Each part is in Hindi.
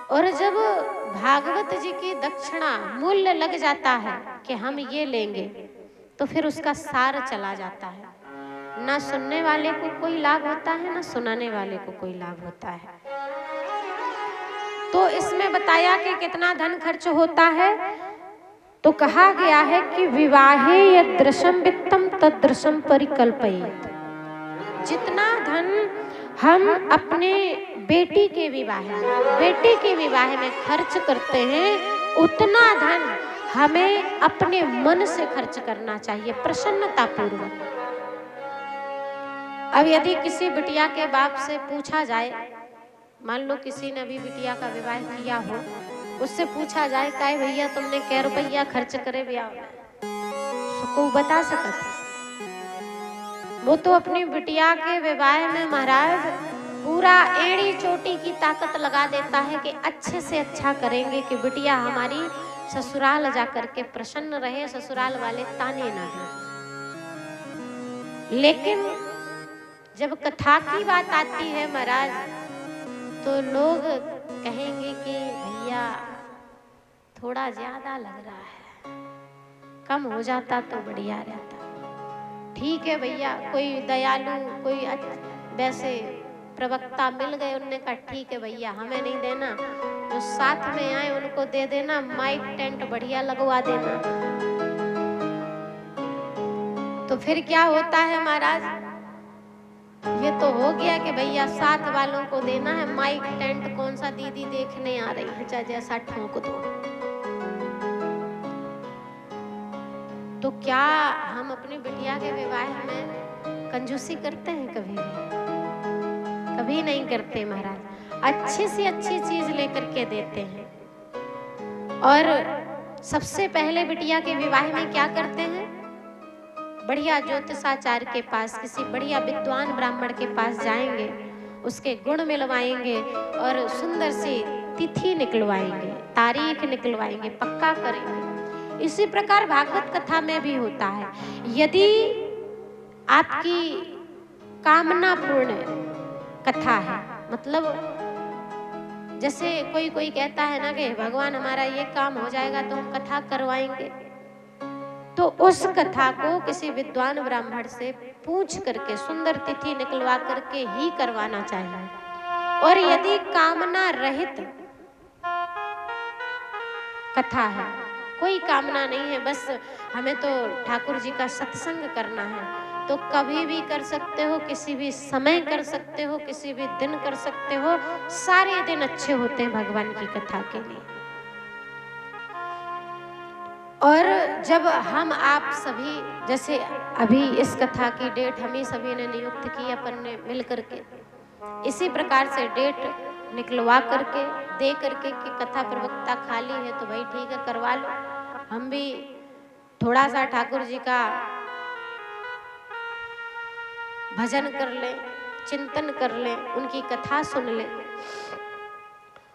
और जब भागवत जी की दक्षिणा मूल्य लग जाता है कि हम ये लेंगे, तो फिर उसका सार चला जाता है। ना सुनने वाले को कोई लाभ होता है, ना सुनाने वाले को कोई लाभ होता है। तो इसमें बताया कि कितना धन खर्च होता है। तो कहा गया है कि विवाहे यदृशम वित्तम तदृशम परिकल्पयेत। जितना धन हम अपने बेटी के विवाह में खर्च करते हैं, उतना धन हमें अपने मन से खर्च करना चाहिए, प्रसन्नता पूर्वक। अब यदि किसी बिटिया के बाप से पूछा जाए, मान लो किसी ने अभी बिटिया का विवाह किया हो, उससे पूछा जाए काहे भैया तुमने कै रुपया खर्च करे ब्याह में, को बता सकत? वो तो अपनी बिटिया के विवाह में महाराज पूरा एड़ी चोटी की ताकत लगा देता है कि अच्छे से अच्छा करेंगे कि बिटिया हमारी ससुराल जाकर के प्रसन्न रहे, ससुराल वाले ताने ना दें। लेकिन जब कथा की बात आती है महाराज, तो लोग कहेंगे कि भैया थोड़ा ज्यादा लग रहा है, कम हो जाता तो बढ़िया रहता। ठीक है भैया, कोई दयालु, कोई वैसे प्रवक्ता मिल गए, उनने कहा ठीक है भैया हमें नहीं देना, जो साथ में आए उनको दे देना, माइक टेंट बढ़िया लगवा देना। तो फिर क्या होता है महाराज, ये तो हो गया कि भैया साथ वालों को देना है, माइक टेंट कौन सा दीदी देखने आ रही है, चाहे जैसा ठोक दो। तो क्या हम अपनी बिटिया के विवाह में कंजूसी करते हैं? कभी नहीं करते महाराज। अच्छी से अच्छी चीज लेकर के देते हैं। और सबसे पहले बिटिया के विवाह में क्या करते हैं? बढ़िया ज्योतिषाचार्य के पास, किसी बढ़िया विद्वान ब्राह्मण के पास जाएंगे, उसके गुण मिलवाएंगे और सुंदर सी तिथि निकलवाएंगे, तारीख निकलवाएंगे, पक्का करेंगे। इसी प्रकार भागवत कथा में भी होता है। यदि आपकी कामना पूर्ण कथा है, मतलब जैसे कोई कहता है ना कि भगवान हमारा ये काम हो जाएगा तो हम कथा करवाएंगे, तो उस कथा को किसी विद्वान ब्राह्मण से पूछ करके सुंदर तिथि निकलवा करके ही करवाना चाहिए। और यदि कामना रहित कथा है, कोई कामना नहीं है, बस हमें तो ठाकुर जी का सत्संग करना है, तो कभी भी कर सकते हो, किसी भी समय कर सकते हो, किसी भी दिन कर सकते हो। सारे दिन अच्छे होते हैं भगवान की कथा के लिए। और जब हम आप सभी, जैसे अभी इस कथा की डेट हम ही सभी ने नियुक्त की, अपन ने मिल करके इसी प्रकार से डेट निकलवा करके दे करके कि कथा प्रवक्ता खाली है तो भाई ठीक है करवा लो, हम भी थोड़ा सा ठाकुर जी का भजन कर ले, चिंतन कर ले, उनकी कथा सुन ले।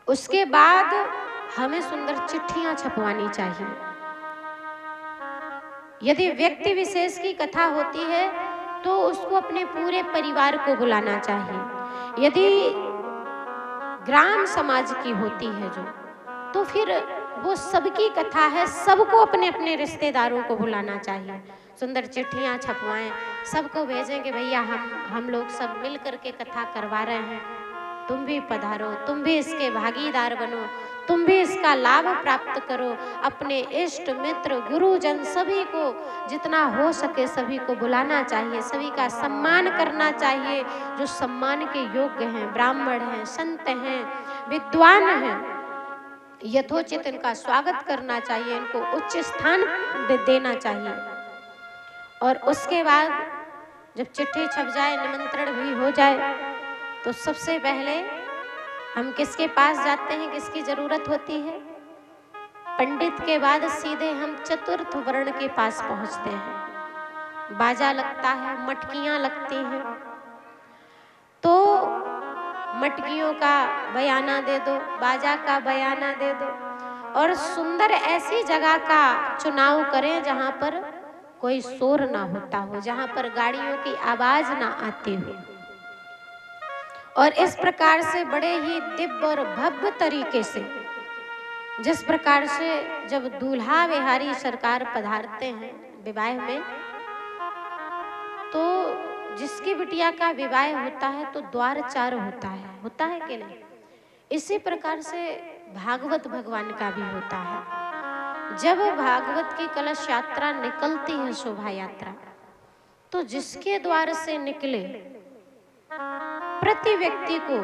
उसके बाद हमें सुंदर चिट्ठियां छपवानी चाहिए। यदि व्यक्ति विशेष की कथा होती है तो उसको अपने पूरे परिवार को बुलाना चाहिए। यदि ग्राम समाज की होती है जो, तो फिर वो सबकी कथा है, सबको अपने अपने रिश्तेदारों को बुलाना चाहिए। सुंदर चिट्ठियां छपवाएं, सबको भेजें कि भैया हम लोग सब मिल करके कथा करवा रहे हैं, तुम भी पधारो, तुम भी इसके भागीदार बनो, तुम भी इसका लाभ प्राप्त करो। अपने इष्ट मित्र गुरुजन सभी को जितना हो सके सभी को बुलाना चाहिए, सभी का सम्मान करना चाहिए। जो सम्मान के योग्य हैं, ब्राह्मण हैं, संत हैं, विद्वान हैं, यथोचित इनका स्वागत करना चाहिए, इनको उच्च स्थान देना चाहिए। और उसके बाद जब चिट्ठी छप जाए, निमंत्रण भी हो जाए, तो सबसे पहले हम किसके पास जाते हैं, किसकी जरूरत होती है? पंडित के बाद सीधे हम चतुर्थ वर्ण के पास पहुंचते हैं। बाजा लगता है, मटकियां लगती हैं, तो मटकियों का बयाना दे दो, बाजा का बयाना दे दो, और सुंदर ऐसी जगह का चुनाव करें जहां पर कोई शोर ना होता हो, जहां पर गाड़ियों की आवाज ना आती हो। और इस प्रकार से बड़े ही दिव्य और भव्य तरीके से, जिस प्रकार से जब दूल्हा बिहारी सरकार पधारते हैं विवाह में, तो जिसकी बिटिया का विवाह होता है तो द्वार चार होता है कि नहीं? इसी प्रकार से भागवत भगवान का भी होता है। जब भागवत की कलश यात्रा निकलती है, शोभा यात्रा, तो जिसके द्वार से निकले प्रति व्यक्ति को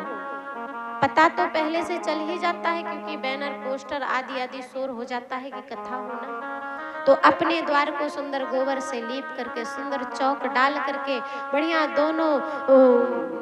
पता तो पहले से चल ही जाता है, क्योंकि बैनर पोस्टर आदि आदि शोर हो जाता है कि कथा होना। तो अपने द्वार को सुंदर गोबर से लीप करके, सुंदर चौक डाल करके, बढ़िया दोनों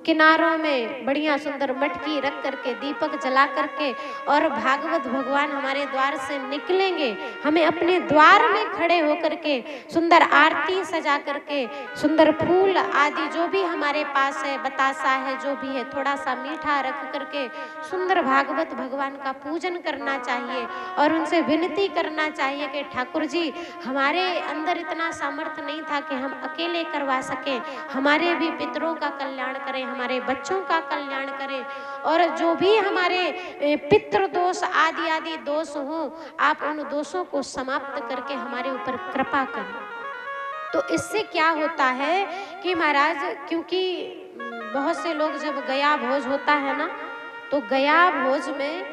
किनारों में बढ़िया सुंदर मटकी रख करके, दीपक जला करके, और भागवत भगवान हमारे द्वार से निकलेंगे, हमें अपने द्वार में खड़े होकर के सुंदर आरती सजा करके, सुंदर फूल आदि जो भी हमारे पास है, बतासा है, जो भी है, थोड़ा सा मीठा रख करके सुंदर भागवत भगवान का पूजन करना चाहिए और उनसे विनती करना चाहिए कि ठाकुर जी, हमारे अंदर इतना सामर्थ्य नहीं था कि हम अकेले करवा सकें, हमारे भी पितरों का कल्याण करें, हमारे बच्चों का कल्याण करें, और जो भी हमारे पितृ दोष आदि आदि दोष हो, आप उन दोषों को समाप्त करके हमारे ऊपर कृपा करें। तो इससे क्या होता है कि महाराज, क्योंकि बहुत से लोग जब गया भोज होता है ना, तो गया भोज में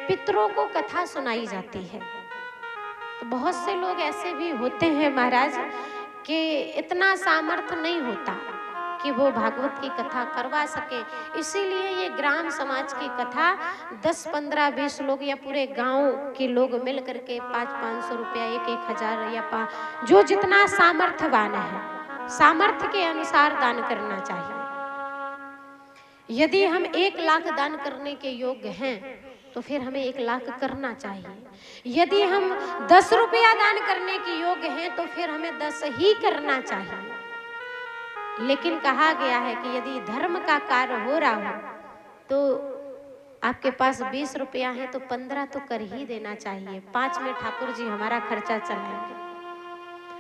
पितरों को कथा सुनाई जाती है। तो बहुत से लोग ऐसे भी होते हैं महाराज कि इतना सामर्थ्य नहीं होता कि वो भागवत की कथा करवा सके, इसीलिए ये ग्राम समाज की कथा 10, 15, 20 लोग या पूरे गांव के लोग मिल करके 500-500 रुपया, 1-1 हजार या जो जितना सामर्थ्यवान है, सामर्थ्य के अनुसार दान करना चाहिए। यदि हम 1 लाख दान करने के योग्य हैं तो फिर हमें 1 लाख करना चाहिए। यदि हम 10 रुपया दान करने के योग्य हैं तो फिर हमें 10 ही करना चाहिए। लेकिन कहा गया है कि यदि धर्म का कार्य हो रहा हो तो आपके पास 20 रुपया है तो 15 तो कर ही देना चाहिए। 5 में ठाकुर जी हमारा खर्चा चलाएंगे।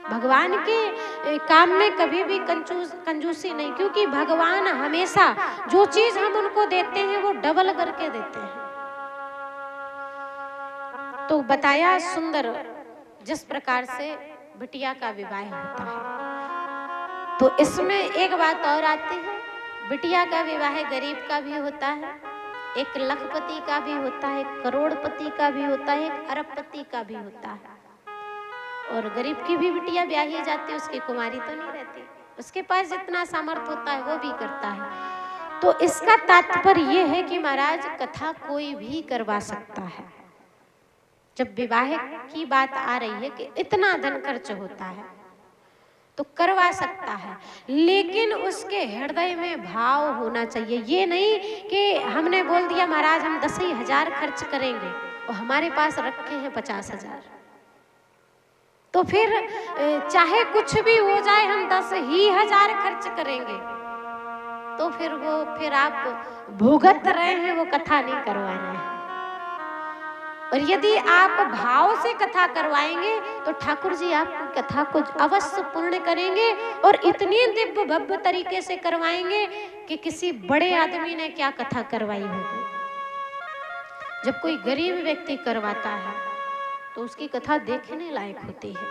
भगवान के काम में कभी भी कंजूसी नहीं, क्योंकि भगवान हमेशा जो चीज हम उनको देते हैं वो डबल करके देते हैं। तो बताया सुंदर जिस प्रकार से बिटिया का विवाह होता है, तो इसमें एक बात और आती है, बिटिया का विवाह गरीब का भी होता है, 1 लखपति का भी होता है, 1 करोड़पति का भी होता है, 1 अरबपति का भी होता है। और गरीब की भी बिटिया ब्याही जाती है, उसकी कुमारी तो नहीं रहती, उसके पास जितना सामर्थ्य होता है वो भी करता है। तो इसका तात्पर्य ये है कि महाराज कथा कोई भी करवा सकता है। जब विवाह की बात आ रही है कि इतना धन खर्च होता है तो करवा सकता है, लेकिन उसके हृदय में भाव होना चाहिए। ये नहीं कि हमने बोल दिया महाराज हम 10 ही हजार खर्च करेंगे और हमारे पास रखे हैं 50 हजार, तो फिर चाहे कुछ भी हो जाए हम 10 ही हजार खर्च करेंगे, तो फिर आप भुगत रहे हैं, वो कथा नहीं करवा रहे हैं। और यदि आप भाव से कथा करवाएंगे तो ठाकुर जी आपकी कथा को अवश्य पूर्ण करेंगे और इतनी दिव्य भव्य तरीके से करवाएंगे कि किसी बड़े आदमी ने क्या कथा करवाई होगी। जब कोई गरीब व्यक्ति करवाता है तो उसकी कथा देखने लायक होती है।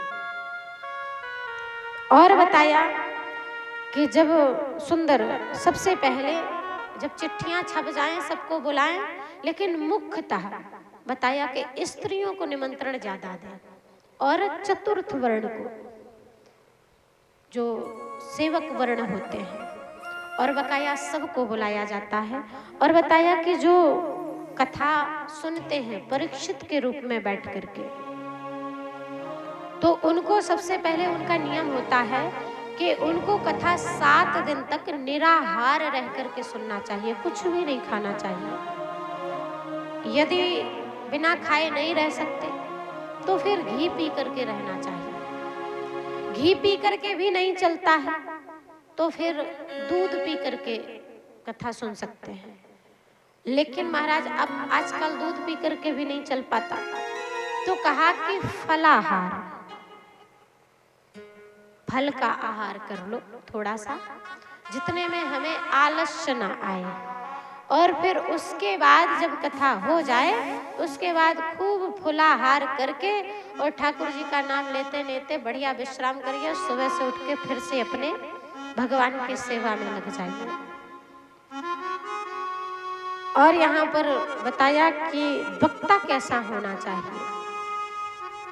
और बताया कि जब सुंदर सबसे पहले जब चिट्ठियां छप जाएं सबको बुलाएं, लेकिन मुख्यतः बताया कि स्त्रियों को निमंत्रण ज्यादा दें और चतुर्थ वर्ण को, जो सेवक वर्ण होते हैं, और बताया सबको बुलाया जाता है। और बताया कि जो कथा सुनते हैं परीक्षित के रूप में बैठ करके, तो उनको सबसे पहले उनका नियम होता है कि उनको कथा 7 दिन तक निराहार रह करके सुनना चाहिए, कुछ भी नहीं खाना चाहिए। यदि बिना खाए नहीं रह सकते तो फिर घी पी करके रहना चाहिए। घी पी करके भी नहीं चलता है तो फिर दूध पी करके कथा सुन सकते हैं। लेकिन महाराज अब आजकल दूध पी करके भी नहीं चल पाता, तो कहा कि फलाहार, फल का आहार कर लो थोड़ा सा, जितने में हमें आलस्य न आए। और फिर उसके बाद जब कथा हो जाए, उसके बाद खूब फुलाहार करके और ठाकुर जी का नाम लेते लेते बढ़िया विश्राम करिए। सुबह से उठ के फिर से अपने भगवान की सेवा में लग जाइए। और यहाँ पर बताया कि वक्ता कैसा होना चाहिए।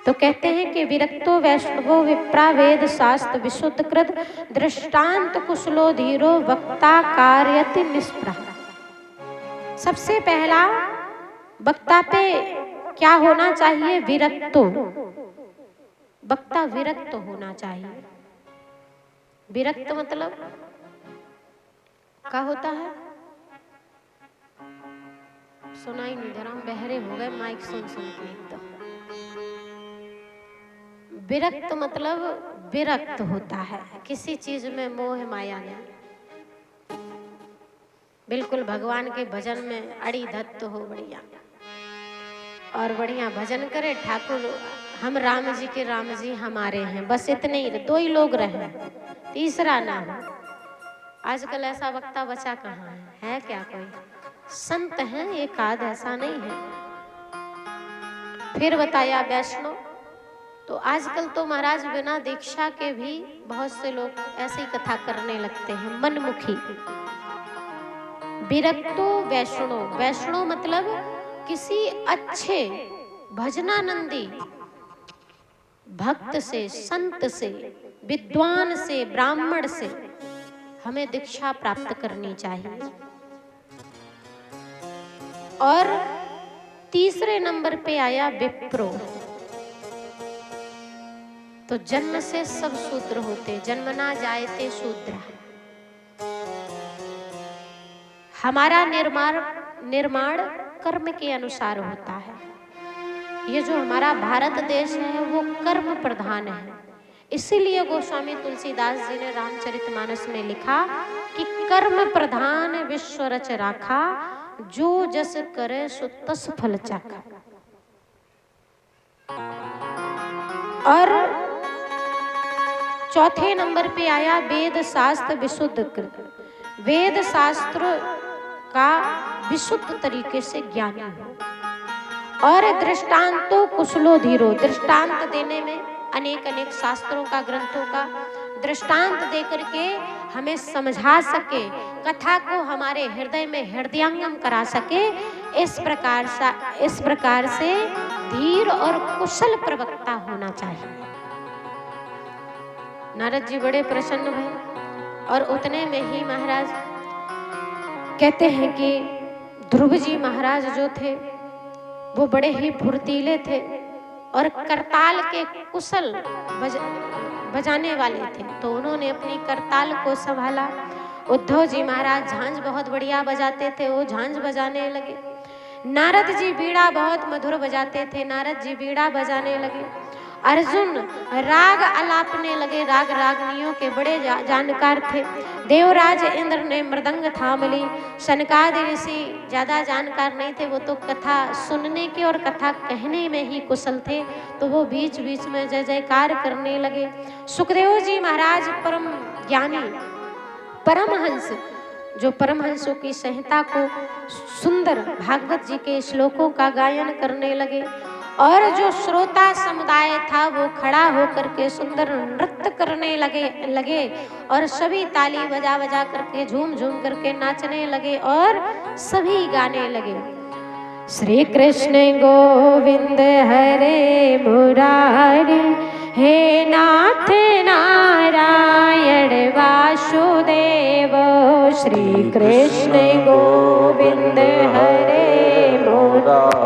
तो कहते हैं कि विरक्तो वैष्णवो विप्रा वेद शास्त्र विशुद्ध कृत दृष्टांत कुशलो धीरो वक्ता कार्यति निष्प्रह। सबसे पहला वक्ता पे क्या होना चाहिए? विरक्तो। वक्ता विरक्त होना चाहिए। विरक्त मतलब क्या होता है? सुनाई नहीं दे रहा, हम बहरे हो गए माइक सुन सुन के एकदम। विरक्त मतलब विरक्त होता है, किसी चीज में मोह माया नहीं, बिल्कुल भगवान के भजन में अड़ी धत्त हो बढ़िया, और बढ़िया भजन करे ठाकुर। हम राम जी के राम जी हमारे हैं, बस इतने ही, दो ही लोग रहे, तीसरा ना हो। आजकल ऐसा वक्ता बचा कहाँ है क्या? कोई संत हैं एक आध, ऐसा नहीं है। फिर बताया वैष्णव। तो आजकल तो महाराज बिना दीक्षा के भी बहुत से लोग ऐसे ही कथा करने लगते हैं, मनमुखी। विरक्तो वैष्णव। वैष्णव मतलब किसी अच्छे भजनानंदी भक्त से, संत से, विद्वान से, ब्राह्मण से हमें दीक्षा प्राप्त करनी चाहिए। और तीसरे नंबर पे आया विप्रो। तो जन्म से सब शूद्र होते, जन्मना जायते शूद्र। हमारा निर्माण कर्म के अनुसार होता है। ये जो हमारा भारत देश है वो कर्म प्रधान है। इसीलिए गोस्वामी तुलसीदास जी ने रामचरितमानस में लिखा कि कर्म प्रधान विश्व रच राखा, जो जस करे सो तस फल चाखा। और चौथे नंबर पे आया वेद शास्त्र विशुद्ध कृत। वेद शास्त्र का विशुद्ध तरीके से ज्ञानी हो। और दृष्टांतो कुशलो धीरो। दृष्टांत देने में अनेक अनेक शास्त्रों का, ग्रंथों का दृष्टांत देकर के हमें समझा सके, कथा को हमारे हृदय में हृदयंगम करा सके, इस प्रकार से धीर और कुशल प्रवक्ता होना चाहिए। नारद जी बड़े प्रसन्न हुए और उतने में ही महाराज कहते हैं कि ध्रुव जी महाराज जो थे वो बड़े ही फुर्तीले थे और करताल के कुशल बजाने वाले थे। तो उन्होंने अपनी करताल को संभाला। उद्धव जी महाराज झांझ बहुत बढ़िया बजाते थे, वो झांझ बजाने लगे। नारद जी बीड़ा बहुत मधुर बजाते थे, नारद जी बीड़ा बजाने लगे। अर्जुन राग अलापने लगे, राग रागनियों के बड़े जानकार थे। देवराज इंद्र ने मृदंग थाम ली। सनकादि ऋषि ज्यादा जानकार नहीं थे, वो तो कथा सुनने के और कथा कहने में ही कुशल थे, तो वो बीच बीच में जय जयकार करने लगे। सुखदेव जी महाराज परम ज्ञानी, परमहंस, जो परमहंसों की संहिता को सुंदर भागवत जी के श्लोकों का गायन करने लगे। और जो श्रोता समुदाय था वो खड़ा होकर के सुंदर नृत्य करने लगे और सभी ताली बजा बजा करके झूम झूम करके नाचने लगे और सभी गाने लगे, श्री कृष्ण गोविंद हरे मुरारी, हे नाथ नारायण वासुदेव। श्री कृष्ण गोविंद हरे मुरारी,